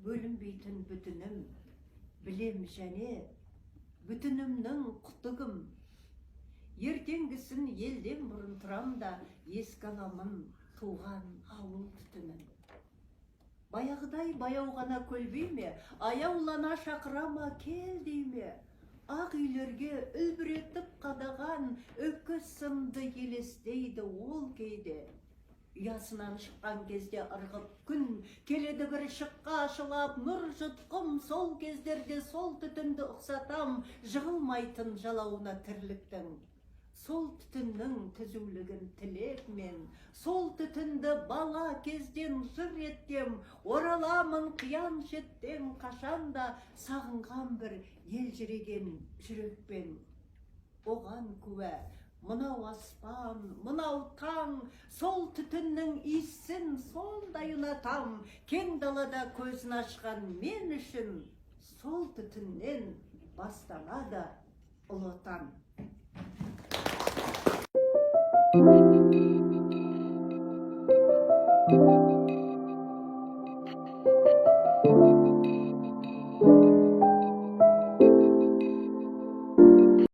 бөлінбейтін бүтінім, білем және бүтінімнің құтығым. Ертеңгісін елден бұрын тұрам да, еске аламын туған ауыл түтінін. Баяғыдай баяу ғана көлбейме, аяулана шақырама кел дейме. Ақ үйлерге үлбіретіп қадаған өкіс сынды елестейді ол кейде. Ұясынан шыққан кезде ырғып күн, келеді бір шыққа ашылап нұр жұтқым, сол кездерде сол түтінді ұқсатам, жығылмайтын жалауына тірліктің. Сол түтіннің түзулігін тілек мен, сол түтінді бала кезден жыр еттем, ораламын қиян шеттен қашанда сағынған бір елжіреген жүрекпен. Оған куә, мынау аспан, мынау таң, сол түтіннің иісін сондай ұнатам, кең далада көзін ашқан мен үшін, сол түтіннен басталады ұлы отан.